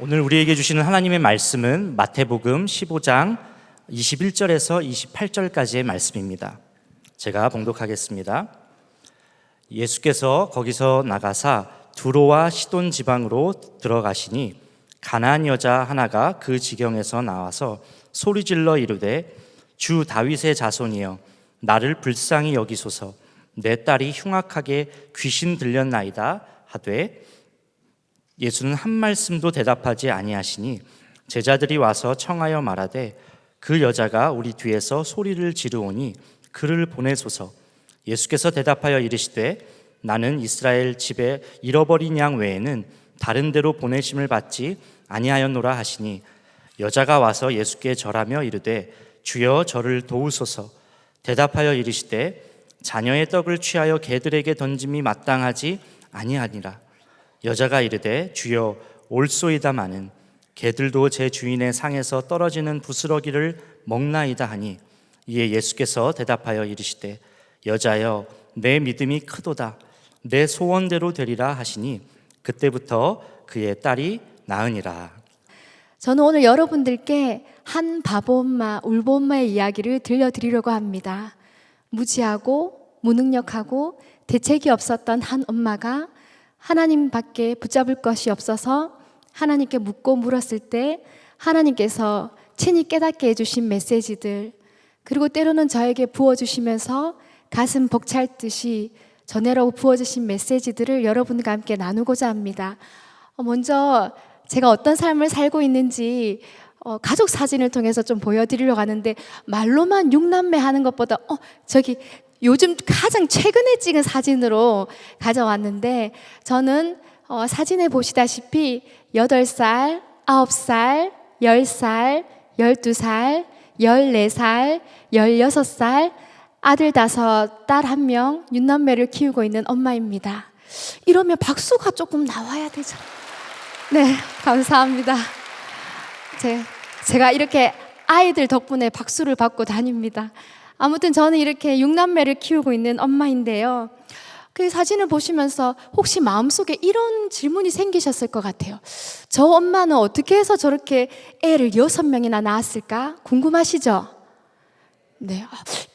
오늘 우리에게 주시는 하나님의 말씀은 마태복음 15장 21절에서 28절까지의 말씀입니다. 제가 봉독하겠습니다. 예수께서 거기서 나가사 두로와 시돈 지방으로 들어가시니 가나안 여자 하나가 그 지경에서 나와서 소리질러 이르되 주 다윗의 자손이여 나를 불쌍히 여기소서 내 딸이 흉악하게 귀신 들렸나이다 하되 예수는 한 말씀도 대답하지 아니하시니 제자들이 와서 청하여 말하되 그 여자가 우리 뒤에서 소리를 지르오니 그를 보내소서. 예수께서 대답하여 이르시되 나는 이스라엘 집에 잃어버린 양 외에는 다른 데로 보내심을 받지 아니하였노라 하시니 여자가 와서 예수께 절하며 이르되 주여 저를 도우소서. 대답하여 이르시되 자녀의 떡을 취하여 개들에게 던짐이 마땅하지 아니하니라. 여자가 이르되 주여 올소이다마는 개들도 제 주인의 상에서 떨어지는 부스러기를 먹나이다 하니 이에 예수께서 대답하여 이르시되 여자여 내 믿음이 크도다 내 소원대로 되리라 하시니 그때부터 그의 딸이 나으니라. 저는 오늘 여러분들께 한 바보 엄마, 울보 엄마의 이야기를 들려드리려고 합니다. 무지하고 무능력하고 대책이 없었던 한 엄마가 하나님밖에 붙잡을 것이 없어서 하나님께 묻고 물었을 때 하나님께서 친히 깨닫게 해주신 메시지들, 그리고 때로는 저에게 부어주시면서 가슴 벅찰듯이 전해라고 부어주신 메시지들을 여러분과 함께 나누고자 합니다. 먼저 제가 어떤 삶을 살고 있는지 가족 사진을 통해서 좀 보여드리려고 하는데, 말로만 6남매 하는 것보다 저기 요즘 가장 최근에 찍은 사진으로 가져왔는데, 저는 사진에 보시다시피 8살, 9살, 10살, 12살, 14살, 16살, 아들 5, 딸 1명, 6남매를 키우고 있는 엄마입니다. 이러면 박수가 조금 나와야 되잖아요. 네, 감사합니다. 제가 이렇게 아이들 덕분에 박수를 받고 다닙니다. 아무튼 저는 이렇게 6남매를 키우고 있는 엄마인데요. 그 사진을 보시면서 혹시 마음속에 이런 질문이 생기셨을 것 같아요. 저 엄마는 어떻게 해서 저렇게 애를 6명이나 낳았을까? 궁금하시죠? 네,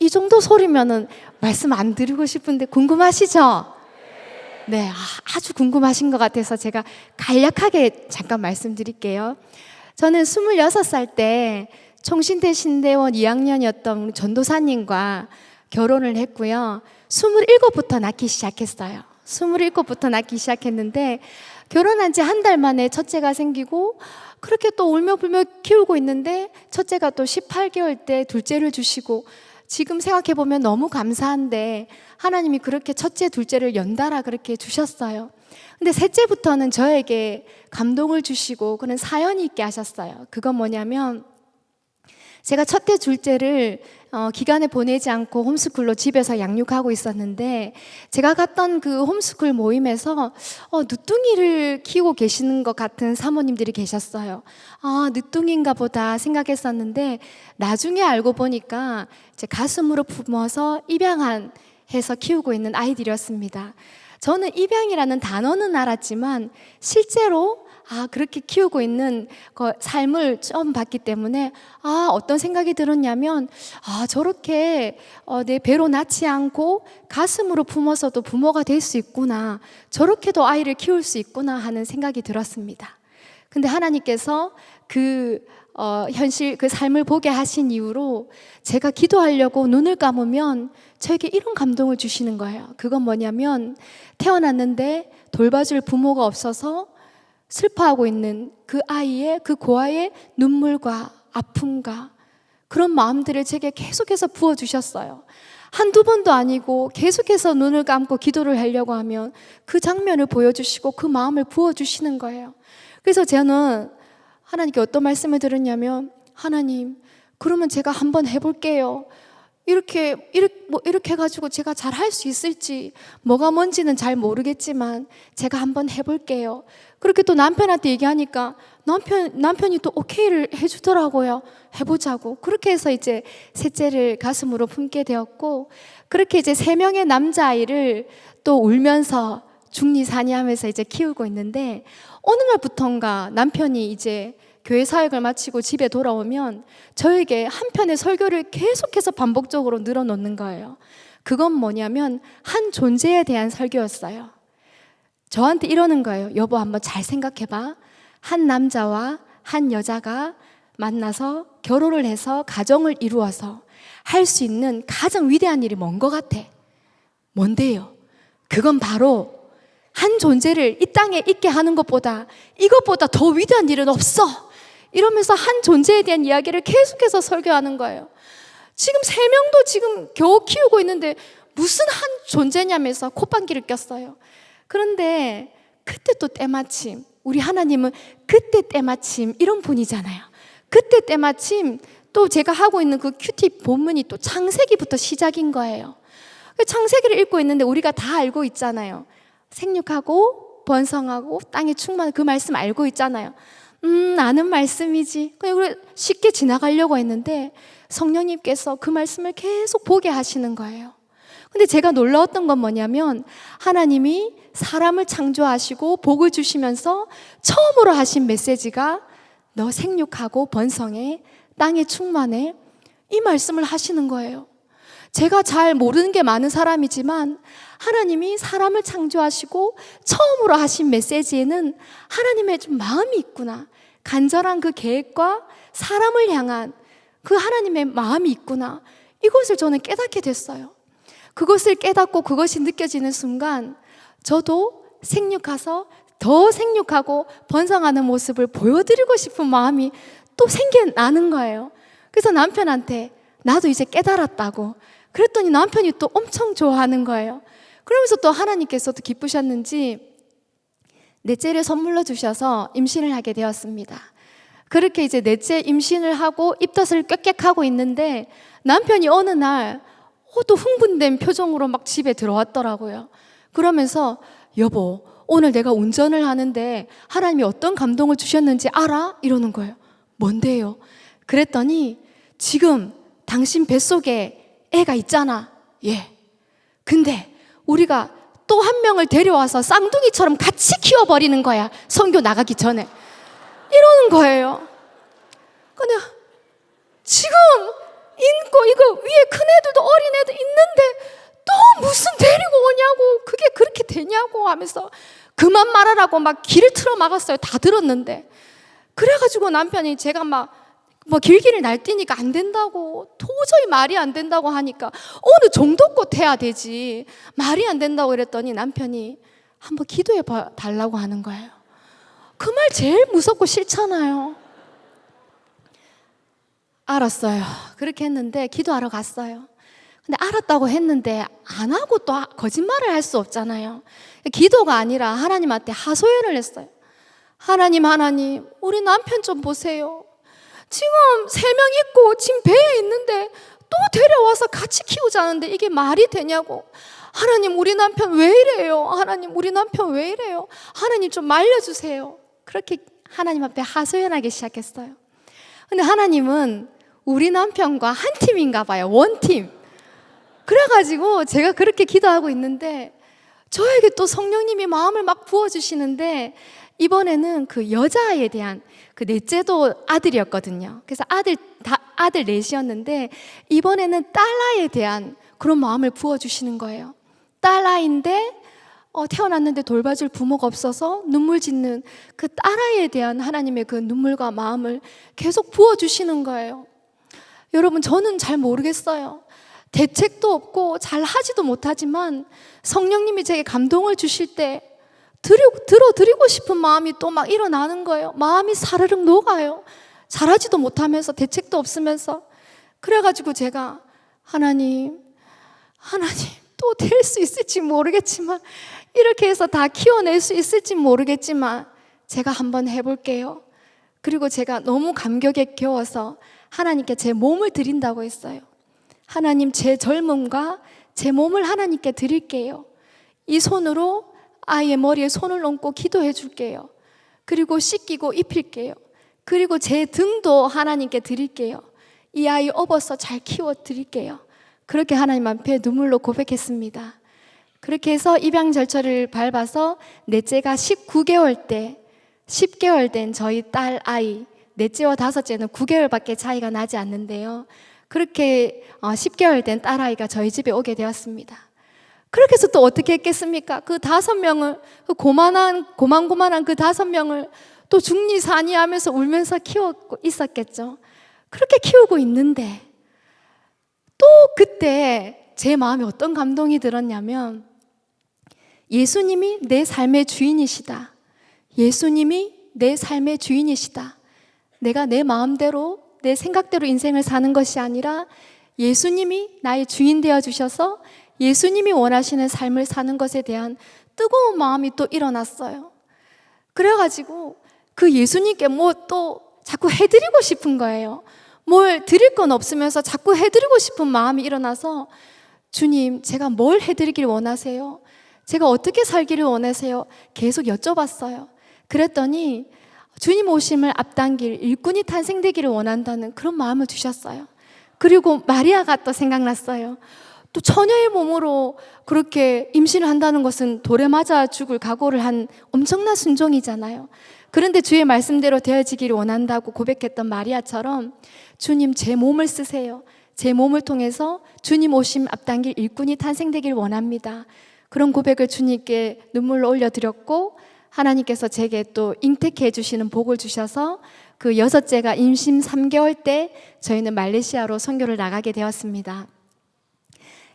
이 정도 소리면은 말씀 안 드리고 싶은데 궁금하시죠? 네, 아주 궁금하신 것 같아서 제가 간략하게 잠깐 말씀드릴게요. 저는 26살 때 총신대 신대원 2학년이었던 전도사님과 결혼을 했고요. 27부터 낳기 시작했어요. 27부터 낳기 시작했는데 결혼한 지 한 달 만에 첫째가 생기고, 그렇게 또 울며 불며 키우고 있는데 첫째가 또 18개월 때 둘째를 주시고, 지금 생각해보면 너무 감사한데 하나님이 그렇게 첫째 둘째를 연달아 그렇게 주셨어요. 근데 셋째부터는 저에게 감동을 주시고 그런 사연이 있게 하셨어요. 그건 뭐냐면, 제가 첫째 둘째를 기간에 보내지 않고 홈스쿨로 집에서 양육하고 있었는데, 제가 갔던 그 홈스쿨 모임에서 늦둥이를 키우고 계시는 것 같은 사모님들이 계셨어요. 늦둥이인가 보다 생각했었는데 나중에 알고 보니까 제 가슴으로 품어서 입양해서 키우고 있는 아이들이었습니다. 저는 입양이라는 단어는 알았지만 실제로 그렇게 키우고 있는 삶을 처음 봤기 때문에 어떤 생각이 들었냐면, 저렇게 내 배로 낳지 않고 가슴으로 품어서도 부모가 될 수 있구나, 저렇게도 아이를 키울 수 있구나 하는 생각이 들었습니다. 근데 하나님께서 그 현실, 그 삶을 보게 하신 이후로 제가 기도하려고 눈을 감으면 저에게 이런 감동을 주시는 거예요. 그건 뭐냐면, 태어났는데 돌봐줄 부모가 없어서 슬퍼하고 있는 그 아이의, 그 고아의 눈물과 아픔과 그런 마음들을 제게 계속해서 부어주셨어요. 한두 번도 아니고 계속해서 눈을 감고 기도를 하려고 하면 그 장면을 보여주시고 그 마음을 부어주시는 거예요. 그래서 저는 하나님께 어떤 말씀을 들었냐면, 하나님, 그러면 제가 한번 해볼게요. 이렇게 해가지고 제가 잘 할 수 있을지, 뭐가 뭔지는 잘 모르겠지만 제가 한번 해볼게요. 그렇게 또 남편한테 얘기하니까 남편이 또 오케이를 해주더라고요. 해보자고. 그렇게 해서 이제 셋째를 가슴으로 품게 되었고, 그렇게 이제 3명의 남자아이를 또 울면서 중리사니하면서 이제 키우고 있는데, 어느 날부턴가 남편이 이제 교회 사역을 마치고 집에 돌아오면 저에게 한 편의 설교를 계속해서 반복적으로 늘어놓는 거예요. 그건 뭐냐면 한 존재에 대한 설교였어요. 저한테 이러는 거예요. 여보, 한번 잘 생각해봐. 한 남자와 한 여자가 만나서 결혼을 해서 가정을 이루어서 할 수 있는 가장 위대한 일이 뭔 것 같아? 뭔데요? 그건 바로 한 존재를 이 땅에 있게 하는 것보다 이것보다 더 위대한 일은 없어. 이러면서 한 존재에 대한 이야기를 계속해서 설교하는 거예요. 지금 3명도 지금 겨우 키우고 있는데 무슨 한 존재냐면서 콧방귀를 꼈어요. 그런데 그때 또 때마침 우리 하나님은 그때 때마침 이런 분이잖아요. 그때 때마침 또 제가 하고 있는 그 큐티 본문이 또 창세기부터 시작인 거예요. 창세기를 읽고 있는데 우리가 다 알고 있잖아요. 생육하고 번성하고 땅에 충만한 그 말씀 알고 있잖아요. 아는 말씀이지. 그냥 우리 쉽게 지나가려고 했는데 성령님께서 그 말씀을 계속 보게 하시는 거예요. 근데 제가 놀라웠던 건 뭐냐면 하나님이 사람을 창조하시고 복을 주시면서 처음으로 하신 메시지가 너 생육하고 번성해, 땅에 충만해, 이 말씀을 하시는 거예요. 제가 잘 모르는 게 많은 사람이지만 하나님이 사람을 창조하시고 처음으로 하신 메시지에는 하나님의 좀 마음이 있구나, 간절한 그 계획과 사람을 향한 그 하나님의 마음이 있구나, 이것을 저는 깨닫게 됐어요. 그것을 깨닫고 그것이 느껴지는 순간 저도 생육해서 더 생육하고 번성하는 모습을 보여드리고 싶은 마음이 또 생겨나는 거예요. 그래서 남편한테 나도 이제 깨달았다고 그랬더니 남편이 또 엄청 좋아하는 거예요. 그러면서 또 하나님께서도 기쁘셨는지 넷째를 선물로 주셔서 임신을 하게 되었습니다. 그렇게 이제 넷째 임신을 하고 입덧을 꽥꽥하고 있는데 남편이 어느 날 또 흥분된 표정으로 막 집에 들어왔더라고요. 그러면서 여보, 오늘 내가 운전을 하는데 하나님이 어떤 감동을 주셨는지 알아? 이러는 거예요. 뭔데요? 그랬더니 지금 당신 뱃속에 애가 있잖아. 예. 근데 우리가 또 한 명을 데려와서 쌍둥이처럼 같이 키워버리는 거야. 선교 나가기 전에. 이러는 거예요. 근데 지금 인고 이거 위에 큰 애들도 어린 애도 있는데 또 무슨 데리고 오냐고, 그게 그렇게 되냐고 하면서 그만 말하라고 막 길을 틀어 막았어요. 다 들었는데. 그래가지고 남편이 제가 막 뭐 길길이 날뛰니까 안 된다고, 도저히 말이 안 된다고 하니까 어느 정도껏 해야 되지, 말이 안 된다고 그랬더니 남편이 한번 기도해 달라고 하는 거예요. 그 말 제일 무섭고 싫잖아요. 알았어요. 그렇게 했는데 기도하러 갔어요. 근데 알았다고 했는데 안 하고 또 거짓말을 할 수 없잖아요. 기도가 아니라 하나님한테 하소연을 했어요. 하나님, 우리 남편 좀 보세요. 지금 3명 있고 지금 배에 있는데 또 데려와서 같이 키우자는데 이게 말이 되냐고. 하나님, 우리 남편 왜 이래요? 하나님, 우리 남편 왜 이래요? 하나님 좀 말려주세요. 그렇게 하나님 앞에 하소연하기 시작했어요. 근데 하나님은 우리 남편과 한 팀인가 봐요. 원팀. 그래가지고 제가 그렇게 기도하고 있는데 저에게 또 성령님이 마음을 막 부어주시는데 이번에는 그 여자아이에 대한, 그 넷째도 아들이었거든요. 그래서 아들 넷이었는데 이번에는 딸아이에 대한 그런 마음을 부어주시는 거예요. 딸아이인데 태어났는데 돌봐줄 부모가 없어서 눈물 짓는 그 딸아이에 대한 하나님의 그 눈물과 마음을 계속 부어주시는 거예요. 여러분, 저는 잘 모르겠어요. 대책도 없고 잘 하지도 못하지만 성령님이 제게 감동을 주실 때 들어드리고 싶은 마음이 또 막 일어나는 거예요. 마음이 사르륵 녹아요. 잘하지도 못하면서 대책도 없으면서. 그래가지고 제가 하나님 또 될 수 있을지 모르겠지만, 이렇게 해서 다 키워낼 수 있을지 모르겠지만 제가 한번 해볼게요. 그리고 제가 너무 감격에 겨워서 하나님께 제 몸을 드린다고 했어요. 하나님, 제 젊음과 제 몸을 하나님께 드릴게요. 이 손으로 아이의 머리에 손을 얹고 기도해 줄게요. 그리고 씻기고 입힐게요. 그리고 제 등도 하나님께 드릴게요. 이 아이 업어서 잘 키워 드릴게요. 그렇게 하나님 앞에 눈물로 고백했습니다. 그렇게 해서 입양절차를 밟아서 넷째가 19개월 때 10개월 된 저희 딸 아이, 넷째와 다섯째는 9개월밖에 차이가 나지 않는데요. 그렇게 10개월 된 딸아이가 저희 집에 오게 되었습니다. 그렇게 해서 또 어떻게 했겠습니까? 그 5명을, 그 고만고만한 그 5명을 또 중리산이 하면서 울면서 키우고 있었겠죠. 그렇게 키우고 있는데 또 그때 제 마음에 어떤 감동이 들었냐면, 예수님이 내 삶의 주인이시다. 예수님이 내 삶의 주인이시다. 내가 내 마음대로 내 생각대로 인생을 사는 것이 아니라 예수님이 나의 주인 되어 주셔서 예수님이 원하시는 삶을 사는 것에 대한 뜨거운 마음이 또 일어났어요. 그래가지고 그 예수님께 뭐 또 자꾸 해드리고 싶은 거예요. 뭘 드릴 건 없으면서 자꾸 해드리고 싶은 마음이 일어나서, 주님, 제가 뭘 해드리길 원하세요? 제가 어떻게 살기를 원하세요? 계속 여쭤봤어요. 그랬더니 주님 오심을 앞당길 일꾼이 탄생되기를 원한다는 그런 마음을 주셨어요. 그리고 마리아가 또 생각났어요. 또 처녀의 몸으로 그렇게 임신을 한다는 것은 돌에 맞아 죽을 각오를 한 엄청난 순종이잖아요. 그런데 주의 말씀대로 되어지기를 원한다고 고백했던 마리아처럼, 주님, 제 몸을 쓰세요. 제 몸을 통해서 주님 오심 앞당길 일꾼이 탄생되기를 원합니다. 그런 고백을 주님께 눈물로 올려드렸고, 하나님께서 제게 또 잉태케 해주시는 복을 주셔서 그 6째가 임신 3개월 때 저희는 말레이시아로 선교를 나가게 되었습니다.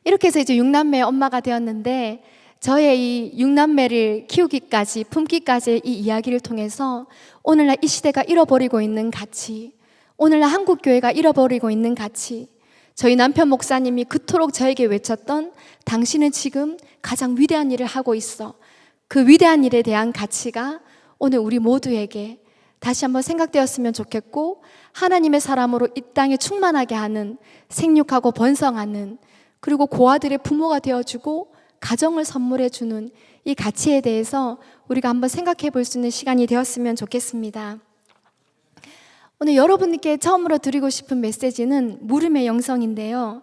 이렇게 해서 이제 6남매의 엄마가 되었는데, 저의 이 6남매를 키우기까지, 품기까지의 이 이야기를 통해서 오늘날 이 시대가 잃어버리고 있는 가치, 오늘날 한국교회가 잃어버리고 있는 가치, 저희 남편 목사님이 그토록 저에게 외쳤던 당신은 지금 가장 위대한 일을 하고 있어, 그 위대한 일에 대한 가치가 오늘 우리 모두에게 다시 한번 생각되었으면 좋겠고, 하나님의 사람으로 이 땅에 충만하게 하는, 생육하고 번성하는, 그리고 고아들의 부모가 되어주고 가정을 선물해주는 이 가치에 대해서 우리가 한번 생각해 볼 수 있는 시간이 되었으면 좋겠습니다. 오늘 여러분께 처음으로 드리고 싶은 메시지는 물음의 영성인데요.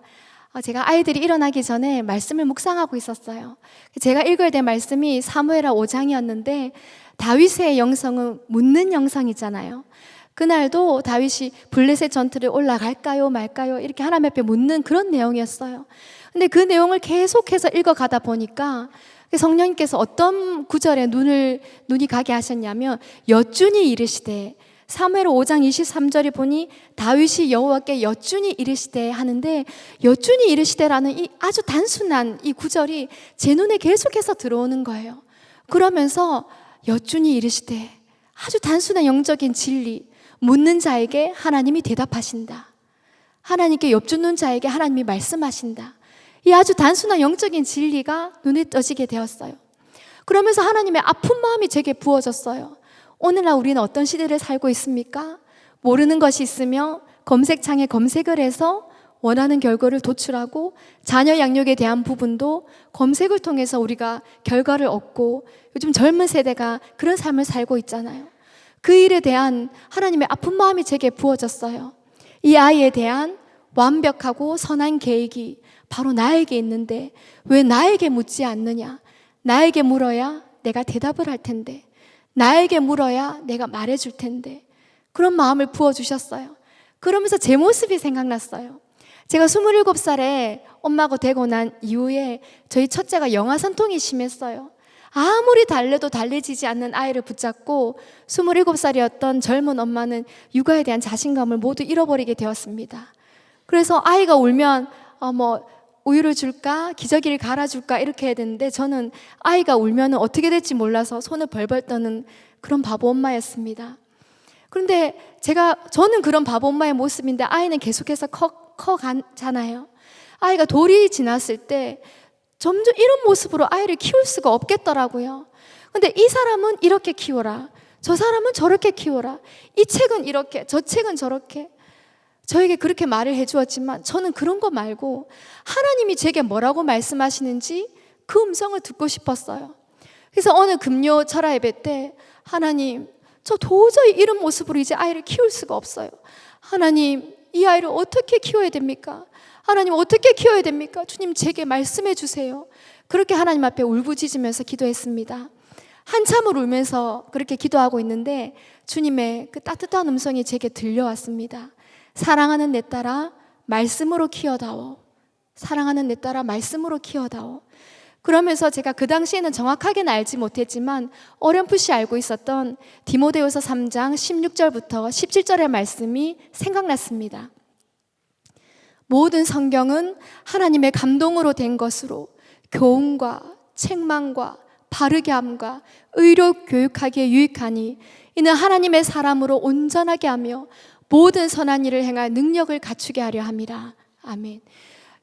제가 아이들이 일어나기 전에 말씀을 묵상하고 있었어요. 제가 읽어야 될 말씀이 사무엘하 5장이었는데, 다윗의 영성은 묻는 영성이잖아요. 그날도 다윗이 블레셋 전투를 올라갈까요 말까요 이렇게 하나님 앞에 묻는 그런 내용이었어요. 근데 그 내용을 계속해서 읽어가다 보니까 성령님께서 어떤 구절에 눈이 가게 하셨냐면, 여쭈니 이르시되, 사무엘 5장 23절에 보니 다윗이 여호와께 여쭈니 이르시되 하는데, 여쭈니 이르시되라는 이 아주 단순한 이 구절이 제 눈에 계속해서 들어오는 거예요. 그러면서 여쭈니 이르시되, 아주 단순한 영적인 진리, 묻는 자에게 하나님이 대답하신다, 하나님께 엽주는 자에게 하나님이 말씀하신다, 이 아주 단순한 영적인 진리가 눈에 떠지게 되었어요. 그러면서 하나님의 아픈 마음이 제게 부어졌어요. 오늘날 우리는 어떤 시대를 살고 있습니까? 모르는 것이 있으며 검색창에 검색을 해서 원하는 결과를 도출하고, 자녀 양육에 대한 부분도 검색을 통해서 우리가 결과를 얻고, 요즘 젊은 세대가 그런 삶을 살고 있잖아요. 그 일에 대한 하나님의 아픈 마음이 제게 부어졌어요. 이 아이에 대한 완벽하고 선한 계획이 바로 나에게 있는데 왜 나에게 묻지 않느냐? 나에게 물어야 내가 대답을 할 텐데, 나에게 물어야 내가 말해줄 텐데, 그런 마음을 부어주셨어요. 그러면서 제 모습이 생각났어요. 제가 27살에 엄마가 되고 난 이후에 저희 첫째가 영아선통이 심했어요. 아무리 달래도 달래지지 않는 아이를 붙잡고 27살이었던 젊은 엄마는 육아에 대한 자신감을 모두 잃어버리게 되었습니다. 그래서 아이가 울면 우유를 줄까? 기저귀를 갈아줄까? 이렇게 해야 되는데, 저는 아이가 울면 어떻게 될지 몰라서 손을 벌벌 떠는 그런 바보 엄마였습니다. 그런데 저는 그런 바보 엄마의 모습인데, 아이는 계속해서 커가잖아요. 아이가 돌이 지났을 때 점점 이런 모습으로 아이를 키울 수가 없겠더라고요. 근데 이 사람은 이렇게 키워라, 저 사람은 저렇게 키워라, 이 책은 이렇게, 저 책은 저렇게, 저에게 그렇게 말을 해주었지만 저는 그런 거 말고 하나님이 제게 뭐라고 말씀하시는지 그 음성을 듣고 싶었어요. 그래서 어느 금요 철야 예배 때, 하나님, 저 도저히 이런 모습으로 이제 아이를 키울 수가 없어요. 하나님, 이 아이를 어떻게 키워야 됩니까? 하나님, 어떻게 키워야 됩니까? 주님, 제게 말씀해 주세요. 그렇게 하나님 앞에 울부짖으면서 기도했습니다. 한참을 울면서 그렇게 기도하고 있는데 주님의 그 따뜻한 음성이 제게 들려왔습니다. 사랑하는 내 딸아, 말씀으로 키워다오. 사랑하는 내 딸아, 말씀으로 키워다오. 그러면서 제가 그 당시에는 정확하게는 알지 못했지만 어렴풋이 알고 있었던 디모데후서 3장 16절부터 17절의 말씀이 생각났습니다. 모든 성경은 하나님의 감동으로 된 것으로 교훈과 책망과 바르게 함과 의로 교육하기에 유익하니 이는 하나님의 사람으로 온전하게 하며 모든 선한 일을 행할 능력을 갖추게 하려 함이라. 아멘.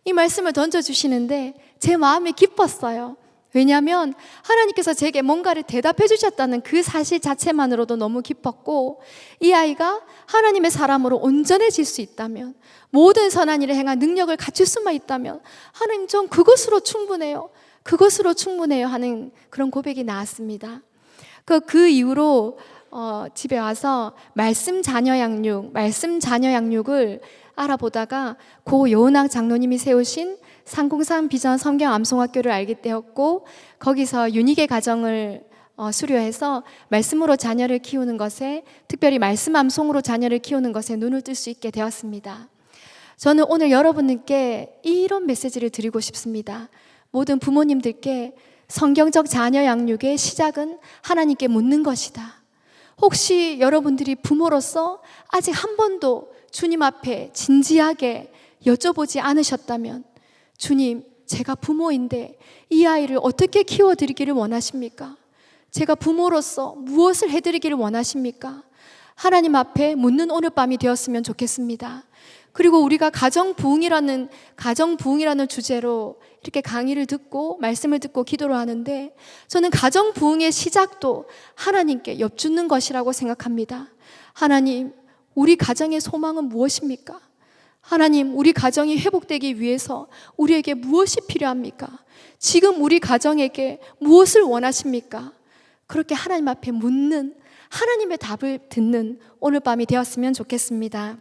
이 말씀을 던져주시는데 제 마음이 기뻤어요. 왜냐하면 하나님께서 제게 뭔가를 대답해 주셨다는 그 사실 자체만으로도 너무 기뻤고, 이 아이가 하나님의 사람으로 온전해질 수 있다면, 모든 선한 일을 행할 능력을 갖출 수만 있다면 하나님, 전 그것으로 충분해요. 그것으로 충분해요 하는 그런 고백이 나왔습니다. 그 이후로 집에 와서 말씀 자녀 양육을 알아보다가 고 여운학 장로님이 세우신 상공산 비전 성경 암송학교를 알게 되었고, 거기서 윤희계 가정을 수료해서 말씀으로 자녀를 키우는 것에, 특별히 말씀 암송으로 자녀를 키우는 것에 눈을 뜰 수 있게 되었습니다. 저는 오늘 여러분들께 이런 메시지를 드리고 싶습니다. 모든 부모님들께 성경적 자녀 양육의 시작은 하나님께 묻는 것이다. 혹시 여러분들이 부모로서 아직 한 번도 주님 앞에 진지하게 여쭤보지 않으셨다면, 주님, 제가 부모인데 이 아이를 어떻게 키워드리기를 원하십니까? 제가 부모로서 무엇을 해드리기를 원하십니까? 하나님 앞에 묻는 오늘 밤이 되었으면 좋겠습니다. 그리고 우리가 가정부흥이라는 주제로 이렇게 강의를 듣고 말씀을 듣고 기도를 하는데, 저는 가정부흥의 시작도 하나님께 엽주는 것이라고 생각합니다. 하나님, 우리 가정의 소망은 무엇입니까? 하나님, 우리 가정이 회복되기 위해서 우리에게 무엇이 필요합니까? 지금 우리 가정에게 무엇을 원하십니까? 그렇게 하나님 앞에 묻는, 하나님의 답을 듣는 오늘 밤이 되었으면 좋겠습니다.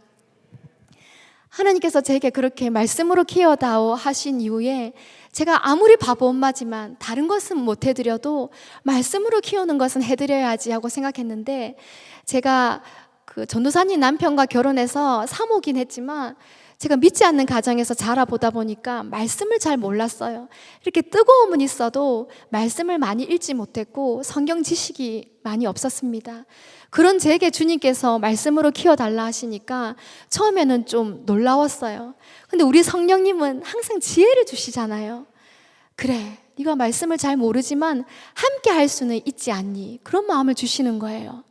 하나님께서 제게 그렇게 말씀으로 키워다오 하신 이후에 제가 아무리 바보 엄마지만 다른 것은 못 해드려도 말씀으로 키우는 것은 해드려야지 하고 생각했는데, 제가 그 전도사님 남편과 결혼해서 사모긴 했지만 제가 믿지 않는 가정에서 자라보다 보니까 말씀을 잘 몰랐어요. 이렇게 뜨거움은 있어도 말씀을 많이 읽지 못했고 성경 지식이 많이 없었습니다. 그런 제게 주님께서 말씀으로 키워달라 하시니까 처음에는 좀 놀라웠어요. 근데 우리 성령님은 항상 지혜를 주시잖아요. 그래, 네가 말씀을 잘 모르지만 함께 할 수는 있지 않니? 그런 마음을 주시는 거예요.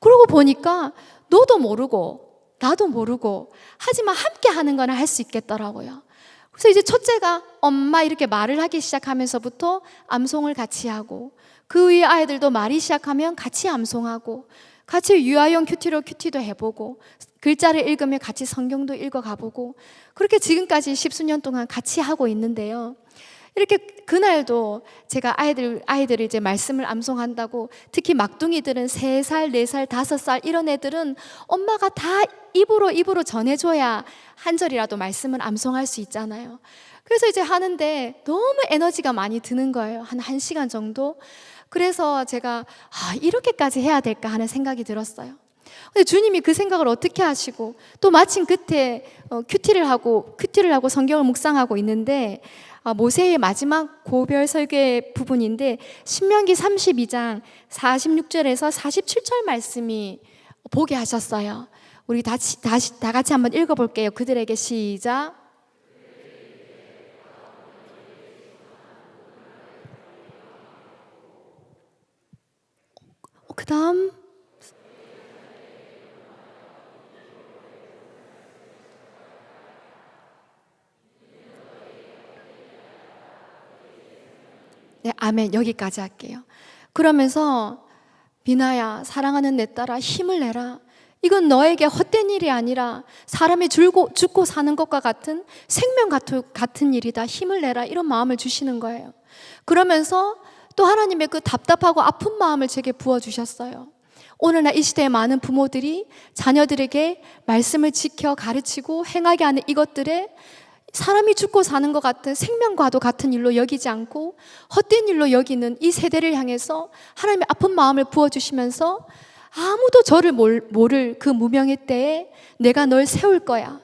그러고 보니까 너도 모르고 나도 모르고 하지만 함께 하는 거는 할 수 있겠더라고요. 그래서 이제 첫째가 엄마 이렇게 말을 하기 시작하면서부터 암송을 같이 하고, 그 위에 아이들도 말이 시작하면 같이 암송하고, 같이 유아용 큐티로 큐티도 해보고, 글자를 읽으면 같이 성경도 읽어가보고, 그렇게 지금까지 10수년 동안 같이 하고 있는데요. 이렇게 그날도 제가 아이들을 이제 말씀을 암송한다고, 특히 막둥이들은 3살, 4살, 5살 이런 애들은 엄마가 다 입으로 전해줘야 한 절이라도 말씀을 암송할 수 있잖아요. 그래서 이제 하는데 너무 에너지가 많이 드는 거예요. 한 1시간 정도. 그래서 제가 이렇게까지 해야 될까 하는 생각이 들었어요. 근데 주님이 그 생각을 어떻게 하시고, 또 마침 그때 큐티를 하고 성경을 묵상하고 있는데, 모세의 마지막 고별 설교 부분인데 신명기 32장 46절에서 47절 말씀이 보게 하셨어요. 우리 다 같이 한번 읽어볼게요. 그들에게 시작. 그 다음 네, 아멘. 여기까지 할게요. 그러면서 미나야, 사랑하는 내 딸아, 힘을 내라. 이건 너에게 헛된 일이 아니라 사람이 죽고 사는 것과 같은 생명 같은 일이다. 힘을 내라. 이런 마음을 주시는 거예요. 그러면서 또 하나님의 그 답답하고 아픈 마음을 제게 부어주셨어요. 오늘날 이 시대의 많은 부모들이 자녀들에게 말씀을 지켜 가르치고 행하게 하는 이것들에 사람이 죽고 사는 것 같은 생명과도 같은 일로 여기지 않고 헛된 일로 여기는 이 세대를 향해서 하나님의 아픈 마음을 부어주시면서 아무도 저를 모를 그 무명의 때에 내가 널 세울 거야.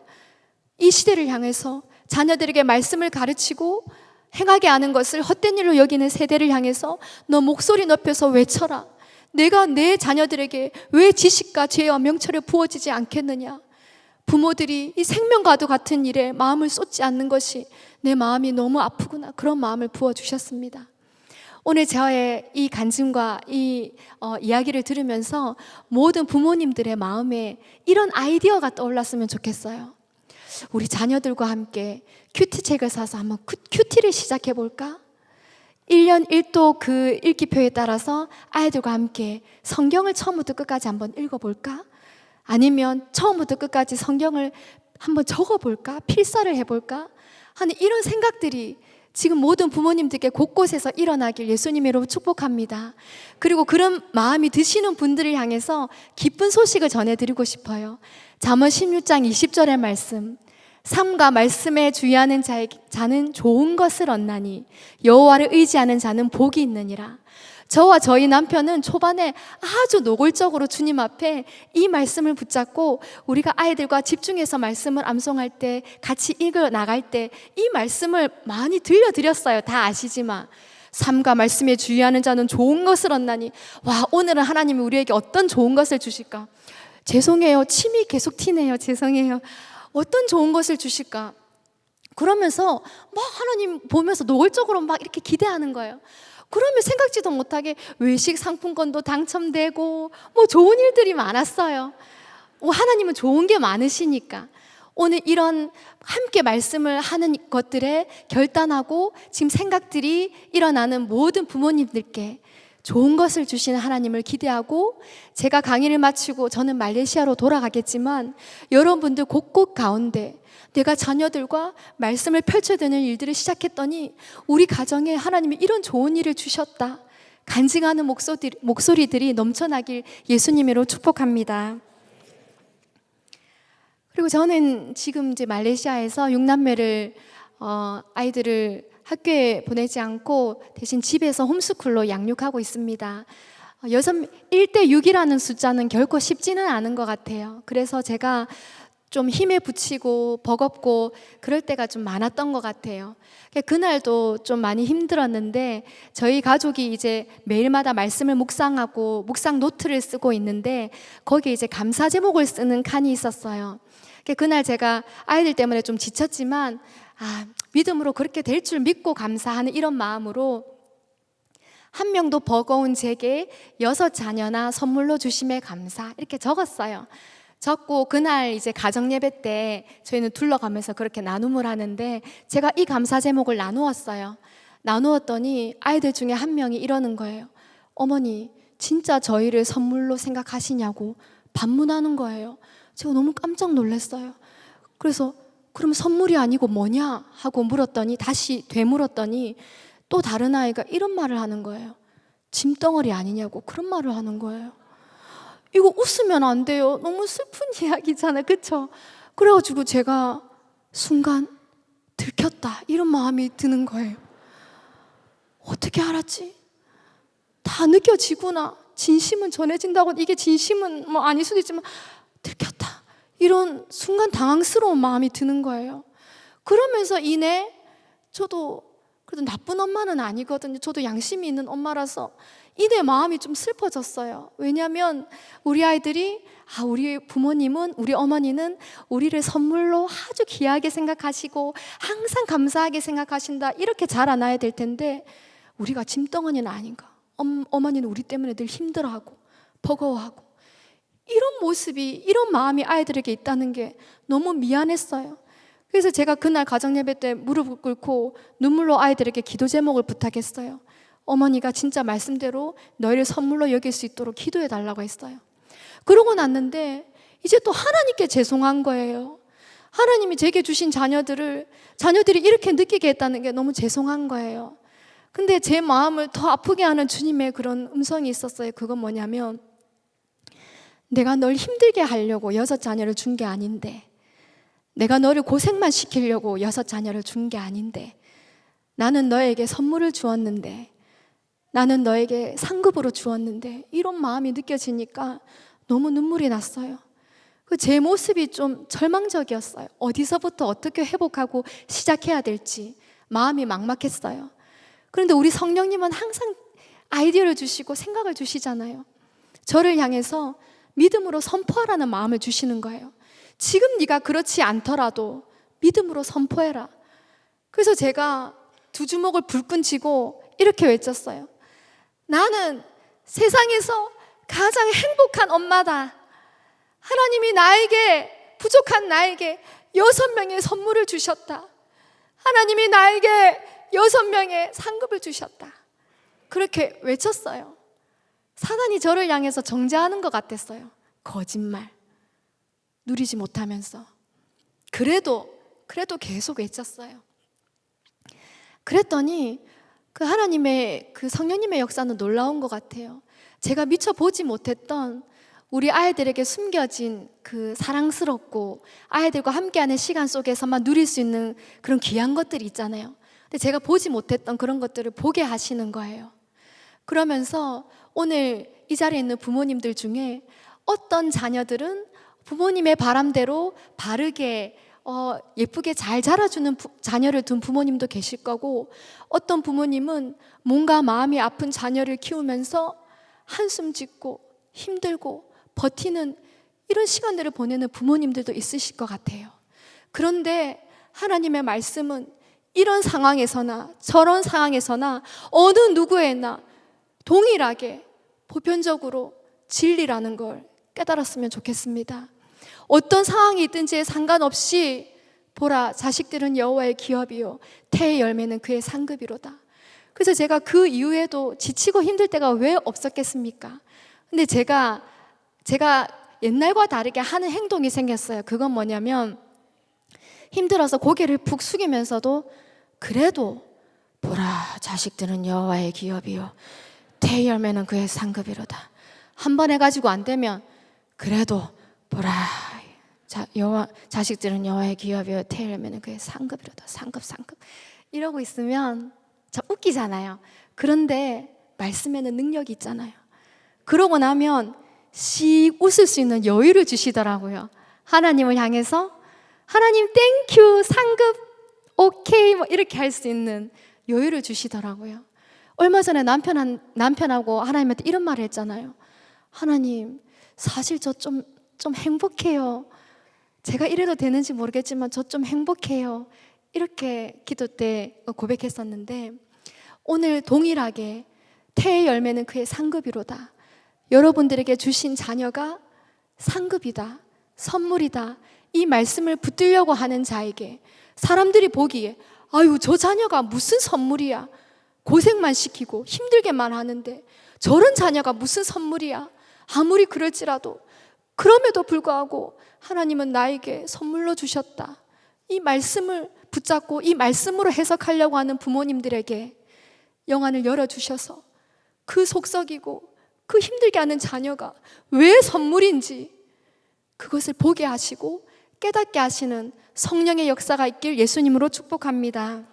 이 시대를 향해서 자녀들에게 말씀을 가르치고 행하게 하는 것을 헛된 일로 여기는 세대를 향해서 너 목소리 높여서 외쳐라. 내가 내 자녀들에게 왜 지식과 죄와 명철을 부어지지 않겠느냐. 부모들이 이 생명과도 같은 일에 마음을 쏟지 않는 것이 내 마음이 너무 아프구나. 그런 마음을 부어주셨습니다. 오늘 저의 이 간증과 이 이야기를 들으면서 모든 부모님들의 마음에 이런 아이디어가 떠올랐으면 좋겠어요. 우리 자녀들과 함께 큐티책을 사서 한번 큐티를 시작해 볼까? 1년 1도 그 읽기표에 따라서 아이들과 함께 성경을 처음부터 끝까지 한번 읽어볼까? 아니면 처음부터 끝까지 성경을 한번 적어볼까? 필사를 해볼까? 하는 이런 생각들이 지금 모든 부모님들께 곳곳에서 일어나길 예수님으로 축복합니다. 그리고 그런 마음이 드시는 분들을 향해서 기쁜 소식을 전해드리고 싶어요. 잠언 16장 20절의 말씀, 삶과 말씀에 주의하는 자는 좋은 것을 얻나니 여호와를 의지하는 자는 복이 있느니라. 저와 저희 남편은 초반에 아주 노골적으로 주님 앞에 이 말씀을 붙잡고 우리가 아이들과 집중해서 말씀을 암송할 때 같이 읽어 나갈 때 이 말씀을 많이 들려드렸어요. 다 아시지만 삶과 말씀에 주의하는 자는 좋은 것을 얻나니, 와, 오늘은 하나님이 우리에게 어떤 좋은 것을 주실까? 죄송해요. 침이 계속 튀네요. 죄송해요. 어떤 좋은 것을 주실까? 그러면서 막 하나님 보면서 노골적으로 막 이렇게 기대하는 거예요. 그러면 생각지도 못하게 외식 상품권도 당첨되고 뭐 좋은 일들이 많았어요. 하나님은 좋은 게 많으시니까 오늘 이런 함께 말씀을 하는 것들에 결단하고 지금 생각들이 일어나는 모든 부모님들께 좋은 것을 주시는 하나님을 기대하고, 제가 강의를 마치고 저는 말레이시아로 돌아가겠지만 여러분들 곳곳 가운데 내가 자녀들과 말씀을 펼쳐드는 일들을 시작했더니 우리 가정에 하나님이 이런 좋은 일을 주셨다, 간증하는 목소리들이 넘쳐나길 예수님으로 축복합니다. 그리고 저는 지금 이제 말레이시아에서 6남매를 아이들을 학교에 보내지 않고 대신 집에서 홈스쿨로 양육하고 있습니다. 1대6이라는 숫자는 결코 쉽지는 않은 것 같아요. 그래서 제가 좀 힘에 부치고 버겁고 그럴 때가 좀 많았던 것 같아요. 그날도 좀 많이 힘들었는데 저희 가족이 이제 매일마다 말씀을 묵상하고 묵상 노트를 쓰고 있는데 거기에 이제 감사 제목을 쓰는 칸이 있었어요. 그날 제가 아이들 때문에 좀 지쳤지만 믿음으로 그렇게 될 줄 믿고 감사하는 이런 마음으로 한 명도 버거운 제게 6 자녀나 선물로 주심에 감사 이렇게 적었어요. 적고 그날 이제 가정 예배 때 저희는 둘러가면서 그렇게 나눔을 하는데 제가 이 감사 제목을 나누었어요. 나누었더니 아이들 중에 한 명이 이러는 거예요. 어머니, 진짜 저희를 선물로 생각하시냐고 반문하는 거예요. 제가 너무 깜짝 놀랐어요. 그래서 그럼 선물이 아니고 뭐냐 하고 물었더니 다시 되물었더니 또 다른 아이가 이런 말을 하는 거예요. 짐덩어리 아니냐고 그런 말을 하는 거예요. 이거 웃으면 안 돼요. 너무 슬픈 이야기잖아요. 그렇죠? 그래가지고 제가 순간 들켰다 이런 마음이 드는 거예요. 어떻게 알았지? 다 느껴지구나. 진심은 전해진다고. 이게 진심은 뭐 아닐 수도 있지만 들켰다 이런 순간 당황스러운 마음이 드는 거예요. 그러면서 이내 저도 그래도 나쁜 엄마는 아니거든요. 저도 양심이 있는 엄마라서 이내 마음이 좀 슬퍼졌어요. 왜냐하면 우리 아이들이 우리 부모님은, 우리 어머니는 우리를 선물로 아주 귀하게 생각하시고 항상 감사하게 생각하신다 이렇게 자라나야 될 텐데 우리가 짐덩어리는 아닌가. 어머니는 우리 때문에 늘 힘들어하고 버거워하고 이런 모습이, 이런 마음이 아이들에게 있다는 게 너무 미안했어요. 그래서 제가 그날 가정예배 때 무릎을 꿇고 눈물로 아이들에게 기도 제목을 부탁했어요. 어머니가 진짜 말씀대로 너희를 선물로 여길 수 있도록 기도해 달라고 했어요. 그러고 났는데 이제 또 하나님께 죄송한 거예요. 하나님이 제게 주신 자녀들이 이렇게 느끼게 했다는 게 너무 죄송한 거예요. 근데 제 마음을 더 아프게 하는 주님의 그런 음성이 있었어요. 그건 뭐냐면, 내가 널 힘들게 하려고 6 자녀를 준 게 아닌데 내가 너를 고생만 시키려고 6자녀를 준 게 아닌데, 나는 너에게 선물을 주었는데, 나는 너에게 상급으로 주었는데, 이런 마음이 느껴지니까 너무 눈물이 났어요. 제 모습이 좀 절망적이었어요. 어디서부터 어떻게 회복하고 시작해야 될지 마음이 막막했어요. 그런데 우리 성령님은 항상 아이디어를 주시고 생각을 주시잖아요. 저를 향해서 믿음으로 선포하라는 마음을 주시는 거예요. 지금 네가 그렇지 않더라도 믿음으로 선포해라. 그래서 제가 두 주먹을 불끈 쥐고 이렇게 외쳤어요. 나는 세상에서 가장 행복한 엄마다. 하나님이 나에게, 부족한 나에게 6명의 선물을 주셨다. 하나님이 나에게 6명의 상급을 주셨다. 그렇게 외쳤어요. 사단이 저를 향해서 정죄하는 것 같았어요. 거짓말. 누리지 못하면서. 그래도 계속 외쳤어요. 그랬더니 그 하나님의, 그 성령님의 역사는 놀라운 것 같아요. 제가 미처 보지 못했던 우리 아이들에게 숨겨진 그 사랑스럽고 아이들과 함께하는 시간 속에서만 누릴 수 있는 그런 귀한 것들이 있잖아요. 근데 제가 보지 못했던 그런 것들을 보게 하시는 거예요. 그러면서 오늘 이 자리에 있는 부모님들 중에 어떤 자녀들은 부모님의 바람대로 바르게 예쁘게 잘 자라주는 자녀를 둔 부모님도 계실 거고, 어떤 부모님은 뭔가 마음이 아픈 자녀를 키우면서 한숨 짓고 힘들고 버티는 이런 시간들을 보내는 부모님들도 있으실 것 같아요. 그런데 하나님의 말씀은 이런 상황에서나 저런 상황에서나 어느 누구에나 동일하게 보편적으로 진리라는 걸 깨달았으면 좋겠습니다. 어떤 상황이 있든지에 상관없이 보라, 자식들은 여호와의 기업이요 태의 열매는 그의 상급이로다. 그래서 제가 그 이후에도 지치고 힘들 때가 왜 없었겠습니까? 근데 제가 옛날과 다르게 하는 행동이 생겼어요. 그건 뭐냐면, 힘들어서 고개를 푹 숙이면서도 그래도 보라, 자식들은 여호와의 기업이요 태의 열매는 그의 상급이로다. 한 번 해가지고 안 되면 그래도 보라, 자식들은 여호와의 기업이요 태의 열매는 그의 상급이로다. 상급 이러고 있으면 참 웃기잖아요. 그런데 말씀에는 능력이 있잖아요. 그러고 나면 씩 웃을 수 있는 여유를 주시더라고요. 하나님을 향해서 하나님 땡큐, 상급 오케이 뭐 이렇게 할 수 있는 여유를 주시더라고요. 얼마 전에 남편하고 하나님한테 이런 말을 했잖아요. 하나님, 사실 저 좀 행복해요. 제가 이래도 되는지 모르겠지만 저 좀 행복해요. 이렇게 기도 때 고백했었는데, 오늘 동일하게 태의 열매는 그의 상급이로다. 여러분들에게 주신 자녀가 상급이다, 선물이다. 이 말씀을 붙들려고 하는 자에게 사람들이 보기에 아유, 저 자녀가 무슨 선물이야. 고생만 시키고 힘들게만 하는데 저런 자녀가 무슨 선물이야. 아무리 그럴지라도, 그럼에도 불구하고 하나님은 나에게 선물로 주셨다. 이 말씀을 붙잡고 이 말씀으로 해석하려고 하는 부모님들에게 영안을 열어주셔서 그 속썩이고 그 힘들게 하는 자녀가 왜 선물인지 그것을 보게 하시고 깨닫게 하시는 성령의 역사가 있길 예수님으로 축복합니다.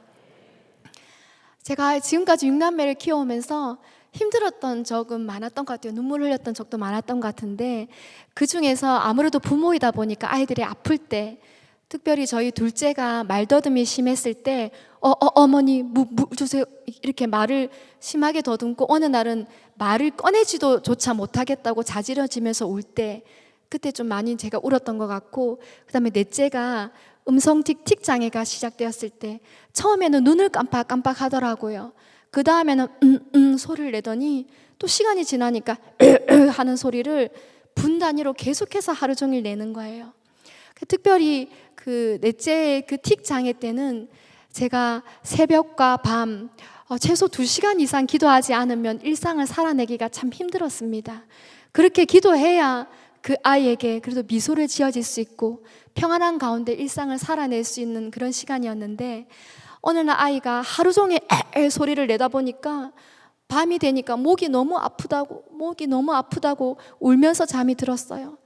제가 지금까지 6남매를 키워오면서 힘들었던 적은 많았던 것 같아요. 눈물 흘렸던 적도 많았던 것 같은데, 그 중에서 아무래도 부모이다 보니까 아이들이 아플 때, 특별히 저희 둘째가 말더듬이 심했을 때 어머니 물 주세요 이렇게 말을 심하게 더듬고, 어느 날은 말을 꺼내지도 조차 못하겠다고 자지러지면서 울 때, 그때 좀 많이 제가 울었던 것 같고, 그 다음에 넷째가 음성 틱틱 장애가 시작되었을 때 처음에는 눈을 깜빡깜빡 하더라고요. 그 다음에는 소리를 내더니 또 시간이 지나니까 하는 소리를 분 단위로 계속해서 하루 종일 내는 거예요. 특별히 그 넷째의 그 틱 장애 때는 제가 새벽과 밤 최소 2시간 이상 기도하지 않으면 일상을 살아내기가 참 힘들었습니다. 그렇게 기도해야 그 아이에게 그래도 미소를 지어질 수 있고 평안한 가운데 일상을 살아낼 수 있는 그런 시간이었는데, 어느 날 아이가 하루 종일 소리를 내다 보니까 밤이 되니까 목이 너무 아프다고 울면서 잠이 들었어요.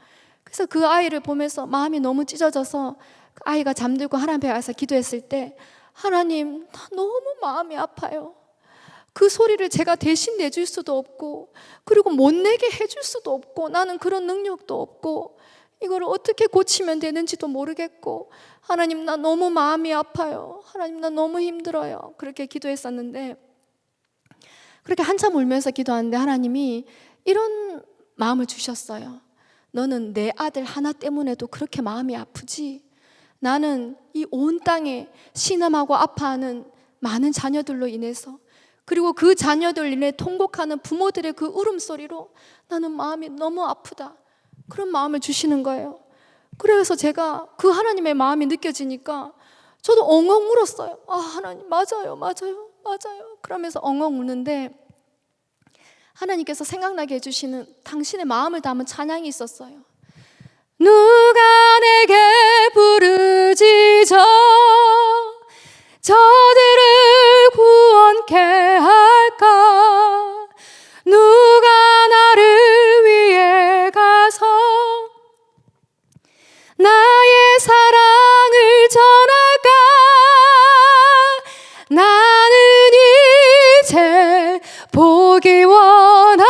그래서 그 아이를 보면서 마음이 너무 찢어져서 그 아이가 잠들고 하나님 앞에 와서 기도했을 때, 하나님, 나 너무 마음이 아파요. 그 소리를 제가 대신 내줄 수도 없고, 그리고 못 내게 해줄 수도 없고, 나는 그런 능력도 없고, 이걸 어떻게 고치면 되는지도 모르겠고, 하나님, 나 너무 마음이 아파요. 하나님, 나 너무 힘들어요. 그렇게 기도했었는데, 그렇게 한참 울면서 기도하는데 하나님이 이런 마음을 주셨어요. 너는 내 아들 하나 때문에도 그렇게 마음이 아프지? 나는 이 온 땅에 신음하고 아파하는 많은 자녀들로 인해서, 그리고 그 자녀들 인해 통곡하는 부모들의 그 울음소리로 나는 마음이 너무 아프다. 그런 마음을 주시는 거예요. 그래서 제가 그 하나님의 마음이 느껴지니까 저도 엉엉 울었어요. 아, 하나님, 맞아요, 맞아요, 맞아요. 그러면서 엉엉 우는데 하나님께서 생각나게 해주시는 당신의 마음을 담은 찬양이 있었어요. 누가 내게 부르짖어 저들을 구원케 할까? 누가 나를 위해 가서 나의 사랑을 전할까? 나는 이제 보기 원하네.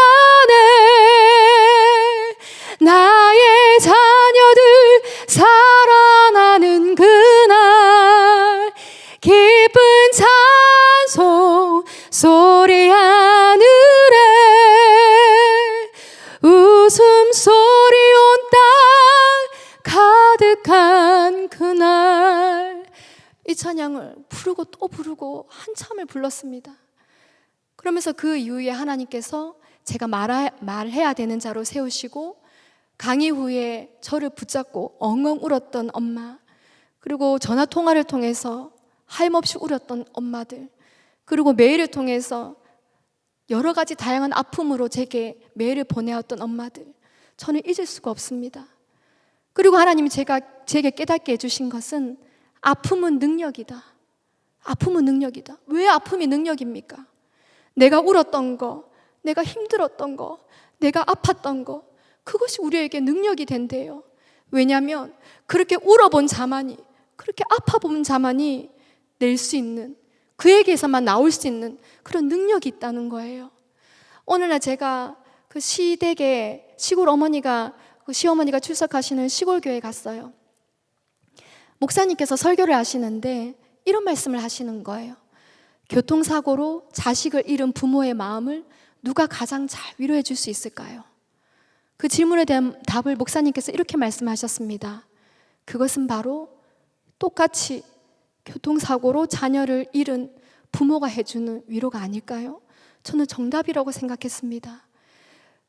나의 자녀들 살아나는 그날 기쁜 찬송 소리 하늘에 웃음소리 온 땅 가득한 그날. 이 찬양을 부르고 또 부르고 한참을 불렀습니다. 그러면서 그 이후에 하나님께서 제가 말해야 되는 자로 세우시고, 강의 후에 저를 붙잡고 엉엉 울었던 엄마, 그리고 전화 통화를 통해서 하염없이 울었던 엄마들, 그리고 메일을 통해서 여러 가지 다양한 아픔으로 제게 메일을 보내왔던 엄마들, 저는 잊을 수가 없습니다. 그리고 하나님이 제게 깨닫게 해주신 것은 아픔은 능력이다. 아픔은 능력이다. 왜 아픔이 능력입니까? 내가 울었던 거, 내가 힘들었던 거, 내가 아팠던 거, 그것이 우리에게 능력이 된대요. 왜냐하면 그렇게 울어본 자만이, 그렇게 아파본 자만이 낼 수 있는, 그에게서만 나올 수 있는 그런 능력이 있다는 거예요. 오늘날 제가 그 시댁에 시골 어머니가, 그 시어머니가 출석하시는 시골 교회에 갔어요. 목사님께서 설교를 하시는데 이런 말씀을 하시는 거예요. 교통사고로 자식을 잃은 부모의 마음을 누가 가장 잘 위로해 줄 수 있을까요? 그 질문에 대한 답을 목사님께서 이렇게 말씀하셨습니다. 그것은 바로 똑같이 교통사고로 자녀를 잃은 부모가 해주는 위로가 아닐까요? 저는 정답이라고 생각했습니다.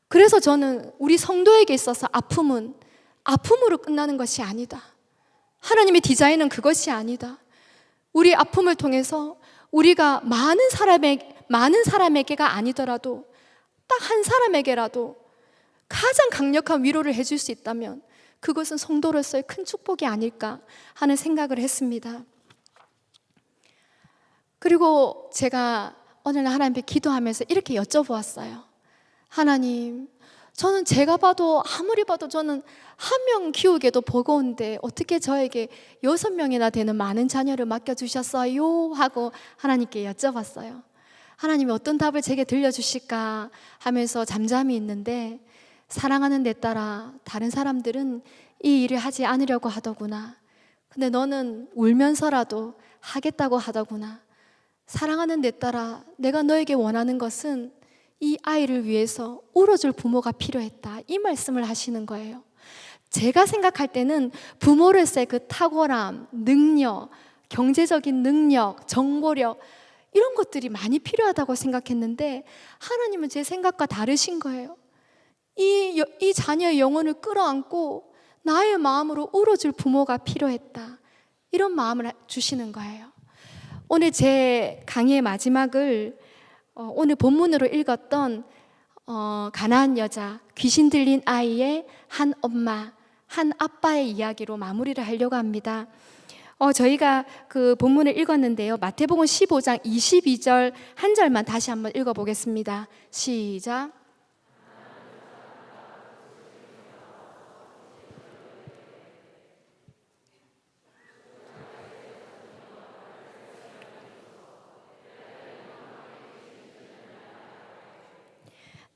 그래서 저는 우리 성도에게 있어서 아픔은 아픔으로 끝나는 것이 아니다. 하나님의 디자인은 그것이 아니다. 우리 아픔을 통해서 우리가 많은 사람에게가 아니더라도 딱 한 사람에게라도 가장 강력한 위로를 해줄 수 있다면 그것은 성도로서의 큰 축복이 아닐까 하는 생각을 했습니다. 그리고 제가 오늘날 하나님 앞에 기도하면서 이렇게 여쭤보았어요. 하나님, 저는 제가 봐도 아무리 봐도 저는 한 명 키우기도 버거운데 어떻게 저에게 6명이나 되는 많은 자녀를 맡겨주셨어요? 하고 하나님께 여쭤봤어요. 하나님이 어떤 답을 제게 들려주실까 하면서 잠잠히 있는데, 사랑하는 내 딸아, 다른 사람들은 이 일을 하지 않으려고 하더구나. 근데 너는 울면서라도 하겠다고 하더구나. 사랑하는 내 딸아, 내가 너에게 원하는 것은 이 아이를 위해서 울어줄 부모가 필요했다. 이 말씀을 하시는 거예요. 제가 생각할 때는 부모로서의 그 탁월함, 능력, 경제적인 능력, 정보력, 이런 것들이 많이 필요하다고 생각했는데 하나님은 제 생각과 다르신 거예요. 이 자녀의 영혼을 끌어안고 나의 마음으로 울어줄 부모가 필요했다. 이런 마음을 주시는 거예요. 오늘 제 강의의 마지막을 오늘 본문으로 읽었던 가나안 여자, 귀신 들린 아이의 한 엄마, 한 아빠의 이야기로 마무리를 하려고 합니다. 저희가 그 본문을 읽었는데요. 마태복음 15장 22절 한 절만 다시 한번 읽어보겠습니다. 시작.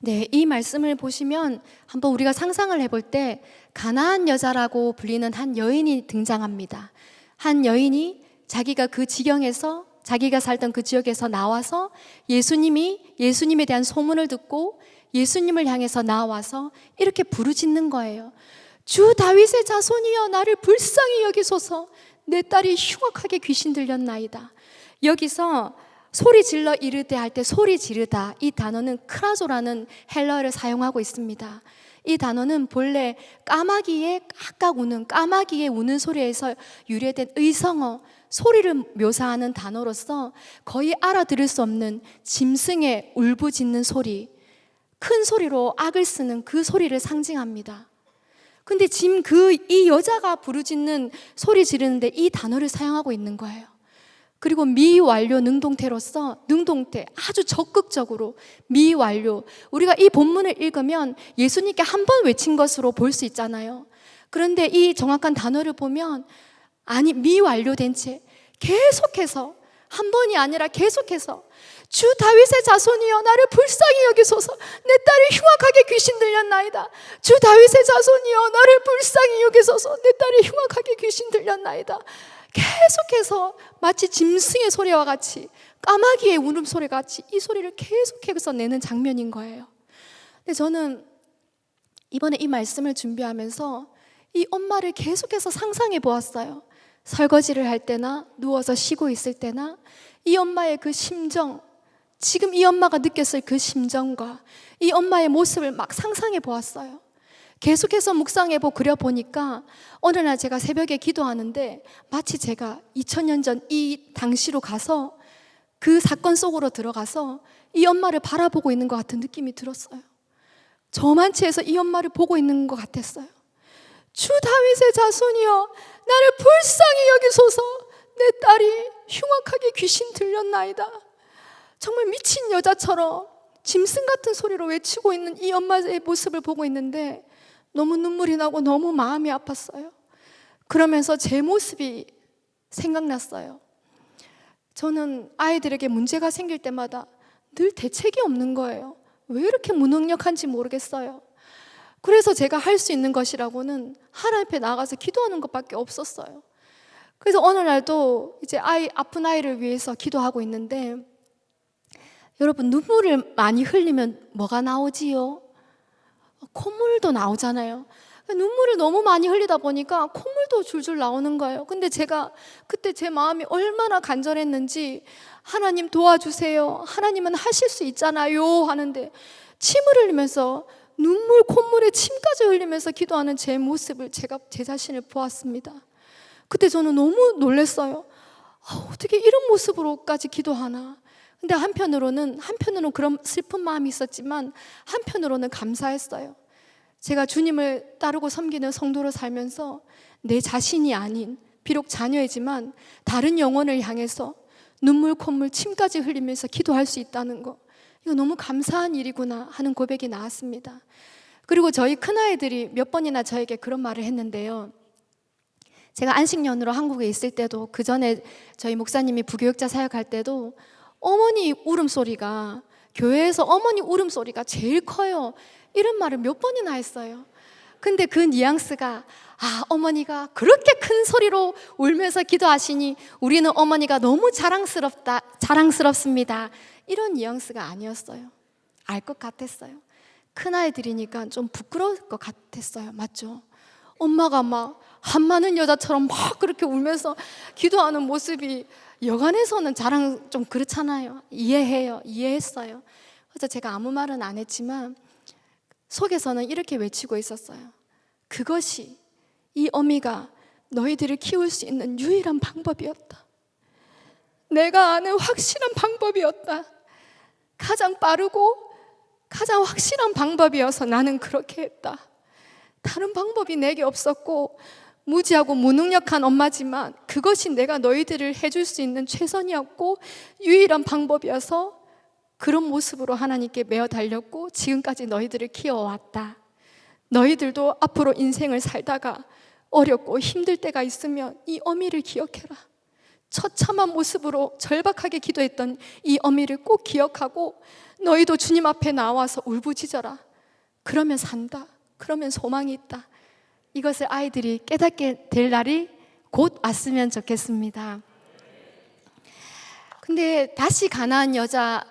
네, 이 말씀을 보시면 한번 우리가 상상을 해볼 때 가나안 여자라고 불리는 한 여인이 등장합니다. 한 여인이 자기가 그 지경에서, 자기가 살던 그 지역에서 나와서 예수님에 대한 소문을 듣고 예수님을 향해서 나와서 이렇게 부르짖는 거예요. 주 다윗의 자손이여 나를 불쌍히 여기소서. 내 딸이 흉악하게 귀신 들렸나이다. 여기서 소리 질러 이르되 할 때 소리 지르다, 이 단어는 크라조라는 헬라어를 사용하고 있습니다. 이 단어는 본래 까마귀의 깍깍 우는, 까마귀의 우는 소리에서 유래된 의성어, 소리를 묘사하는 단어로서 거의 알아들을 수 없는 짐승의 울부짖는 소리, 큰 소리로 악을 쓰는 그 소리를 상징합니다. 근데 지금 이 여자가 부르짖는 소리 지르는데 이 단어를 사용하고 있는 거예요. 그리고 미완료 능동태로서, 능동태 아주 적극적으로 미완료, 우리가 이 본문을 읽으면 예수님께 한 번 외친 것으로 볼 수 있잖아요. 그런데 이 정확한 단어를 보면 아니, 미완료된 채 계속해서, 한 번이 아니라 계속해서 주 다윗의 자손이여 나를 불쌍히 여기소서. 내 딸이 흉악하게 귀신 들렸나이다. 주 다윗의 자손이여 나를 불쌍히 여기소서. 내 딸이 흉악하게 귀신 들렸나이다. 계속해서 마치 짐승의 소리와 같이, 까마귀의 울음소리 같이 이 소리를 계속해서 내는 장면인 거예요. 근데 저는 이번에 이 말씀을 준비하면서 이 엄마를 계속해서 상상해 보았어요. 설거지를 할 때나 누워서 쉬고 있을 때나 이 엄마의 그 심정, 지금 이 엄마가 느꼈을 그 심정과 이 엄마의 모습을 막 상상해 보았어요. 계속해서 묵상해보고 그려보니까 어느 날 제가 새벽에 기도하는데 마치 제가 2000년 전 이 당시로 가서 그 사건 속으로 들어가서 이 엄마를 바라보고 있는 것 같은 느낌이 들었어요. 저만치 해서 이 엄마를 보고 있는 것 같았어요. 주 다윗의 자손이여 나를 불쌍히 여기소서. 내 딸이 흉악하게 귀신 들렸나이다. 정말 미친 여자처럼 짐승 같은 소리로 외치고 있는 이 엄마의 모습을 보고 있는데 너무 눈물이 나고 너무 마음이 아팠어요. 그러면서 제 모습이 생각났어요. 저는 아이들에게 문제가 생길 때마다 늘 대책이 없는 거예요. 왜 이렇게 무능력한지 모르겠어요. 그래서 제가 할 수 있는 것이라고는 하나님 앞에 나가서 기도하는 것밖에 없었어요. 그래서 어느 날도 이제 아픈 아이를 위해서 기도하고 있는데, 여러분, 눈물을 많이 흘리면 뭐가 나오지요? 콧물도 나오잖아요. 눈물을 너무 많이 흘리다 보니까 콧물도 줄줄 나오는 거예요. 근데 제가 그때 제 마음이 얼마나 간절했는지, 하나님 도와주세요, 하나님은 하실 수 있잖아요 하는데 침을 흘리면서, 눈물 콧물에 침까지 흘리면서 기도하는 제 모습을 제가 제 자신을 보았습니다. 그때 저는 너무 놀랐어요. 어떻게 이런 모습으로까지 기도하나. 근데 한편으로는 그런 슬픈 마음이 있었지만 한편으로는 감사했어요. 제가 주님을 따르고 섬기는 성도로 살면서 내 자신이 아닌, 비록 자녀이지만 다른 영혼을 향해서 눈물 콧물 침까지 흘리면서 기도할 수 있다는 거, 이거 너무 감사한 일이구나 하는 고백이 나왔습니다. 그리고 저희 큰아이들이 몇 번이나 저에게 그런 말을 했는데요. 제가 안식년으로 한국에 있을 때도, 그 전에 저희 목사님이 부교육자 사역할 때도 어머니 울음소리가, 교회에서 어머니 울음소리가 제일 커요, 이런 말을 몇 번이나 했어요. 근데 그 뉘앙스가, 어머니가 그렇게 큰 소리로 울면서 기도하시니 우리는 어머니가 너무 자랑스럽습니다, 이런 뉘앙스가 아니었어요. 알 것 같았어요. 큰아이들이니까 좀 부끄러울 것 같았어요. 맞죠? 엄마가 막 한마는 여자처럼 막 그렇게 울면서 기도하는 모습이 여간에서는 자랑 좀 그렇잖아요. 이해했어요. 그래서 제가 아무 말은 안 했지만 속에서는 이렇게 외치고 있었어요. 그것이 이 어미가 너희들을 키울 수 있는 유일한 방법이었다. 내가 아는 확실한 방법이었다. 가장 빠르고 가장 확실한 방법이어서 나는 그렇게 했다. 다른 방법이 내게 없었고 무지하고 무능력한 엄마지만 그것이 내가 너희들을 해줄 수 있는 최선이었고 유일한 방법이어서 그런 모습으로 하나님께 매어 달렸고 지금까지 너희들을 키워왔다. 너희들도 앞으로 인생을 살다가 어렵고 힘들 때가 있으면 이 어미를 기억해라. 처참한 모습으로 절박하게 기도했던 이 어미를 꼭 기억하고 너희도 주님 앞에 나와서 울부짖어라. 그러면 산다. 그러면 소망이 있다. 이것을 아이들이 깨닫게 될 날이 곧 왔으면 좋겠습니다. 근데 다시 가나안 여자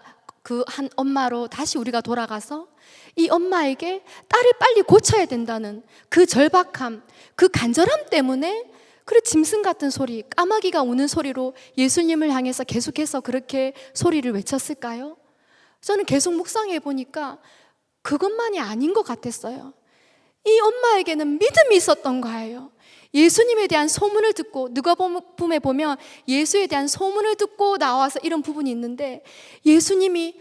그 한 엄마로 다시 우리가 돌아가서 이 엄마에게 딸을 빨리 고쳐야 된다는 그 절박함, 그 간절함 때문에 그래 짐승 같은 소리, 까마귀가 우는 소리로 예수님을 향해서 계속해서 그렇게 소리를 외쳤을까요? 저는 계속 묵상해 보니까 그것만이 아닌 것 같았어요. 이 엄마에게는 믿음이 있었던 거예요. 예수님에 대한 소문을 듣고, 누가복음에 보면 예수에 대한 소문을 듣고 나와서 이런 부분이 있는데, 예수님이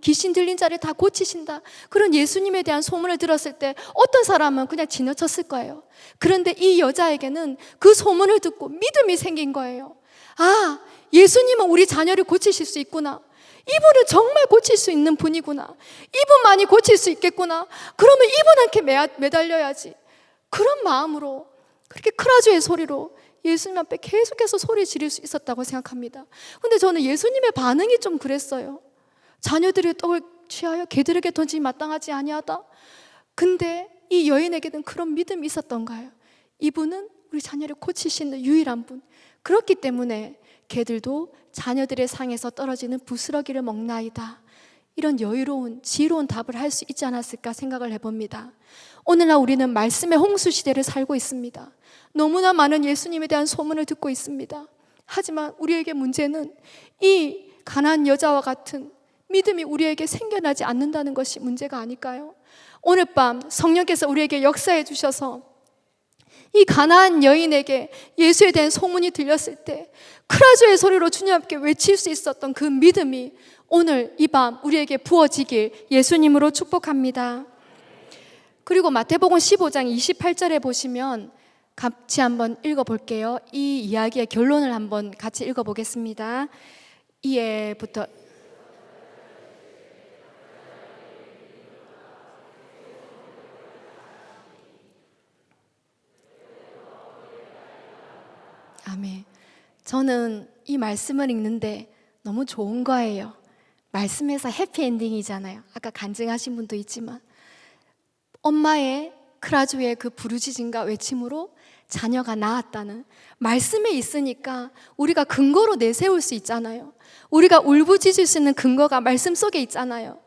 귀신 들린 자를 다 고치신다, 그런 예수님에 대한 소문을 들었을 때 어떤 사람은 그냥 지나쳤을 거예요. 그런데 이 여자에게는 그 소문을 듣고 믿음이 생긴 거예요. 예수님은 우리 자녀를 고치실 수 있구나. 이분은 정말 고칠 수 있는 분이구나. 이분만이 고칠 수 있겠구나. 그러면 이분한테 매달려야지. 그런 마음으로 그렇게 크라주의 소리로 예수님 앞에 계속해서 소리 지를 수 있었다고 생각합니다. 근데 저는 예수님의 반응이 좀 그랬어요. 자녀들의 떡을 취하여 개들에게 던지기 마땅하지 아니하다. 근데 이 여인에게는 그런 믿음이 있었던가요? 이분은 우리 자녀를 고치시는 유일한 분. 그렇기 때문에 개들도 자녀들의 상에서 떨어지는 부스러기를 먹나이다. 이런 여유로운 지혜로운 답을 할 수 있지 않았을까 생각을 해봅니다. 오늘날 우리는 말씀의 홍수 시대를 살고 있습니다. 너무나 많은 예수님에 대한 소문을 듣고 있습니다. 하지만 우리에게 문제는 이 가난한 여자와 같은 믿음이 우리에게 생겨나지 않는다는 것이 문제가 아닐까요? 오늘 밤 성령께서 우리에게 역사해 주셔서 이 가나안 여인에게 예수에 대한 소문이 들렸을 때 크라주의 소리로 주님 앞에 외칠 수 있었던 그 믿음이 오늘 이 밤 우리에게 부어지길 예수님으로 축복합니다. 그리고 마태복음 15장 28절에 보시면 같이 한번 읽어볼게요. 이 이야기의 결론을 한번 같이 읽어보겠습니다. 이해부터 아멘. 저는 이 말씀을 읽는데 너무 좋은 거예요. 말씀에서 해피엔딩이잖아요. 아까 간증하신 분도 있지만 엄마의 크라주의 그 부르짖음과 외침으로 자녀가 낳았다는 말씀에 있으니까 우리가 근거로 내세울 수 있잖아요. 우리가 울부짖을 수 있는 근거가 말씀 속에 있잖아요.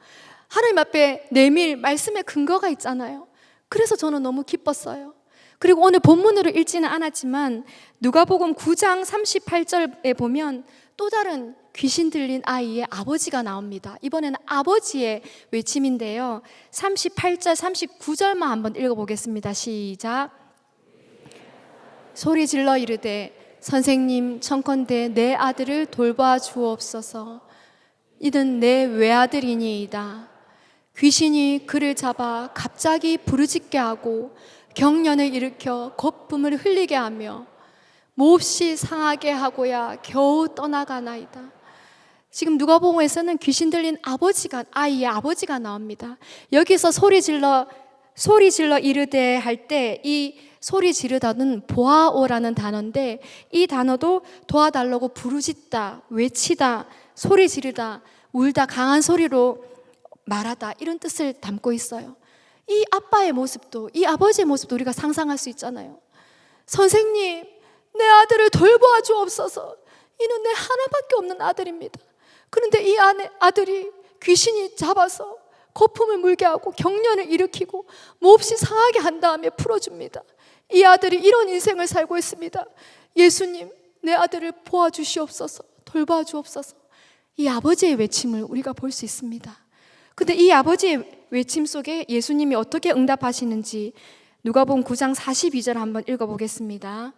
하나님 앞에 내밀 말씀의 근거가 있잖아요. 그래서 저는 너무 기뻤어요. 그리고 오늘 본문으로 읽지는 않았지만 누가복음 9장 38절에 보면 또 다른 귀신 들린 아이의 아버지가 나옵니다. 이번에는 아버지의 외침인데요. 38절, 39절만 한번 읽어보겠습니다. 시작. 소리 질러 이르되 선생님 청컨대 내 아들을 돌봐 주옵소서. 이는 내 외아들이니이다. 귀신이 그를 잡아 갑자기 부르짖게 하고 경련을 일으켜 거품을 흘리게 하며 몹시 상하게 하고야 겨우 떠나가나이다. 지금 누가복음에서는 귀신 들린 아이의 아버지가 나옵니다. 여기서 소리 질러 이르되 할 때 이 소리 지르다는 보아오라는 단어인데 이 단어도 도와달라고 부르짖다, 외치다, 소리 지르다, 울다, 강한 소리로 말하다 이런 뜻을 담고 있어요. 이 아빠의 모습도 이 아버지의 모습도 우리가 상상할 수 있잖아요. 선생님, 내 아들을 돌보아 주옵소서. 이는 내 하나밖에 없는 아들입니다. 그런데 이 아들이 귀신이 잡아서 거품을 물게 하고 경련을 일으키고 몹시 상하게 한 다음에 풀어줍니다. 이 아들이 이런 인생을 살고 있습니다. 예수님, 내 아들을 보아주시옵소서, 돌봐 주옵소서. 이 아버지의 외침을 우리가 볼 수 있습니다. 근데 이 아버지의 외침 속에 예수님이 어떻게 응답하시는지 누가복음 9장 42절 한번 읽어보겠습니다.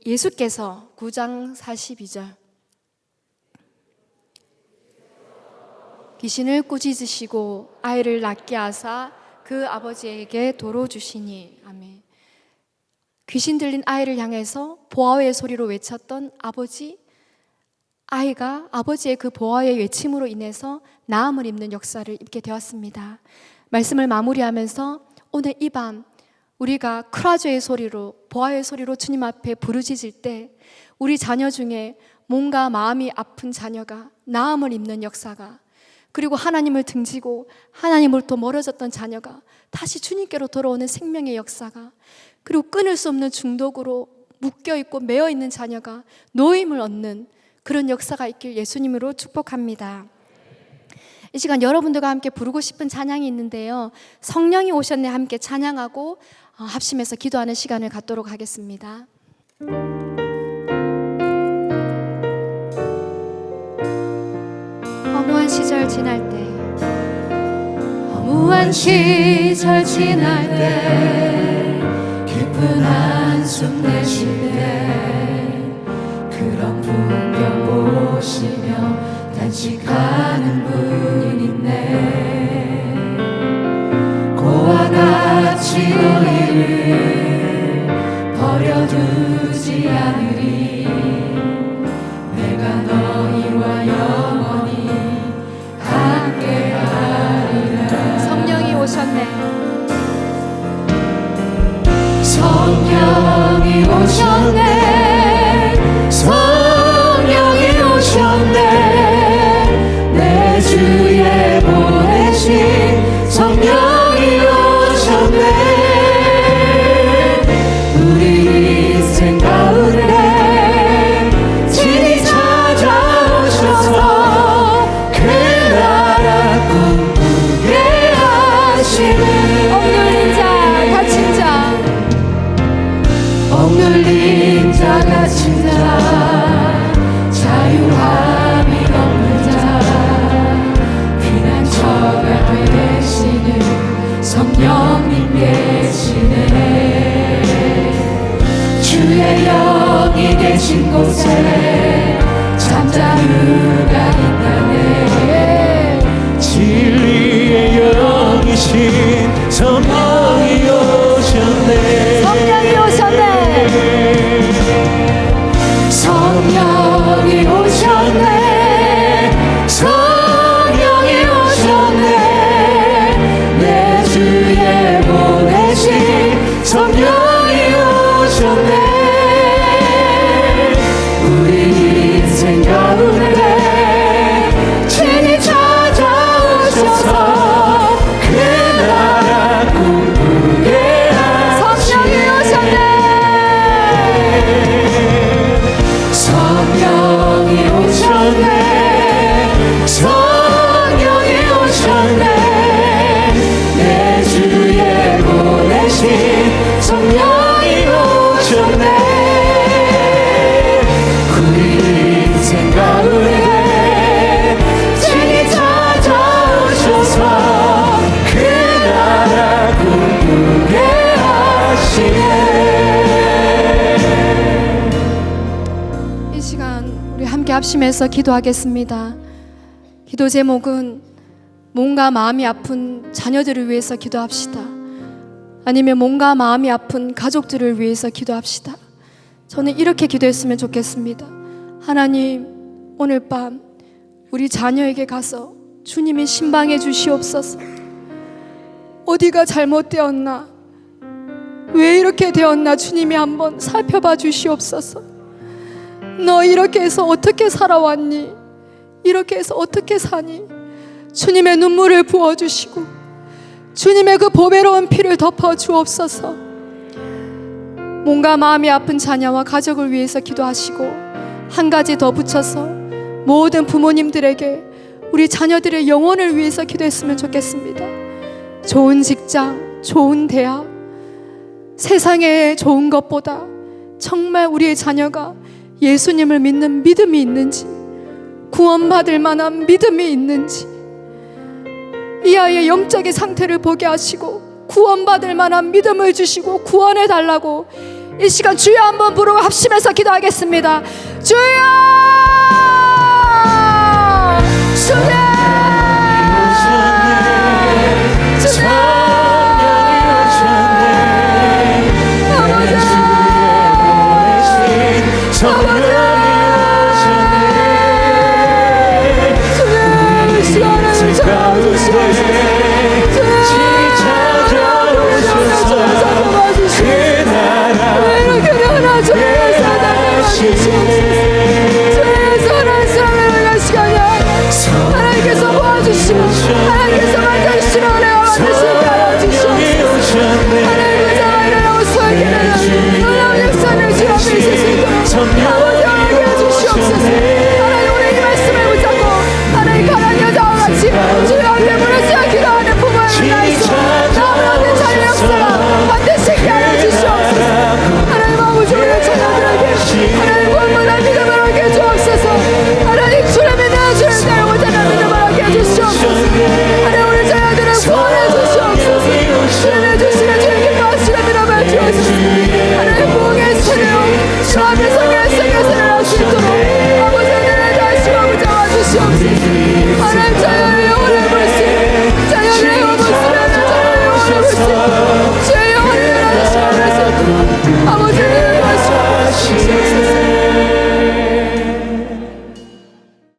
예수께서 9장 42절 귀신을 꾸짖으시고 아이를 낳게 하사 그 아버지에게 도로 주시니. 아멘. 귀신 들린 아이를 향해서 보아의 소리로 외쳤던 아이가 아버지의 그 보아의 외침으로 인해서 나음을 입는 역사를 입게 되었습니다. 말씀을 마무리하면서 오늘 이 밤 우리가 크라주의 소리로 보아의 소리로 주님 앞에 부르짖을 때 우리 자녀 중에 몸과 마음이 아픈 자녀가 나음을 입는 역사가, 그리고 하나님을 등지고 하나님을 또 멀어졌던 자녀가 다시 주님께로 돌아오는 생명의 역사가, 그리고 끊을 수 없는 중독으로 묶여있고 매어있는 자녀가 노임을 얻는 그런 역사가 있길 예수님으로 축복합니다. 이 시간 여러분들과 함께 부르고 싶은 찬양이 있는데요, 성령이 오셨네 함께 찬양하고 합심해서 기도하는 시간을 갖도록 하겠습니다. 허무한 시절 지날 때, 허무한 시절 지날 때, 깊은 한숨 내쉴 때, 그런 풍경 보시며 단식하는 분이 있네. 고와 같이 너희를 버려두지 않으리. 내가 너희와 영원히 함께하리라. 성령이 오셨네. 성령이 오셨네. 성령이 오셨네. 내 주에 보내신 성령이 오셨네. 우리 인생 가운데 친히 찾아오셔서 그 나라 꿈꾸게 하시는 억눌린 자 갇힌 자, 억눌린 자 갇힌 자, 자유함이 없는 자, 피난처가 되시는 성령님 계시네. 주의 영이 계신 곳에 잠자루가 있다네. 진리의 영이신 성령이 오셨네. 성령이 오셨네. 성령이 오셨네. 성령이 오셨네. 내 주에 보내신 성령이 오셨네. 우리 인생 가운데 친히 찾아오셔서 그 나라 꿈꾸게 성령이 오셨네. 성령이 오셨네. 성령이 오셨네. 내 주에 보내신 성령이 오셨네. 우리 인생 가운데 친히 찾아오셔서 그 나라 꿈꾸게 하시네. 이 시간 우리 함께 합심해서 기도하겠습니다. 기도 제목은 몸과 마음이 아픈 자녀들을 위해서 기도합시다. 아니면 몸과 마음이 아픈 가족들을 위해서 기도합시다. 저는 이렇게 기도했으면 좋겠습니다. 하나님, 오늘 밤 우리 자녀에게 가서 주님이 신방해 주시옵소서. 어디가 잘못되었나, 왜 이렇게 되었나 주님이 한번 살펴봐 주시옵소서. 너 이렇게 해서 어떻게 살아왔니? 이렇게 해서 어떻게 사니? 주님의 눈물을 부어주시고 주님의 그 보배로운 피를 덮어 주옵소서. 몸과 마음이 아픈 자녀와 가족을 위해서 기도하시고, 한 가지 더 붙여서 모든 부모님들에게 우리 자녀들의 영혼을 위해서 기도했으면 좋겠습니다. 좋은 직장, 좋은 대학, 세상에 좋은 것보다 정말 우리의 자녀가 예수님을 믿는 믿음이 있는지, 구원받을 만한 믿음이 있는지, 이 아이의 영적인 상태를 보게 하시고 구원받을 만한 믿음을 주시고 구원해 달라고 이 시간 주여 한번 부르고 합심해서 기도하겠습니다. 주여! 주여! 주 앞에서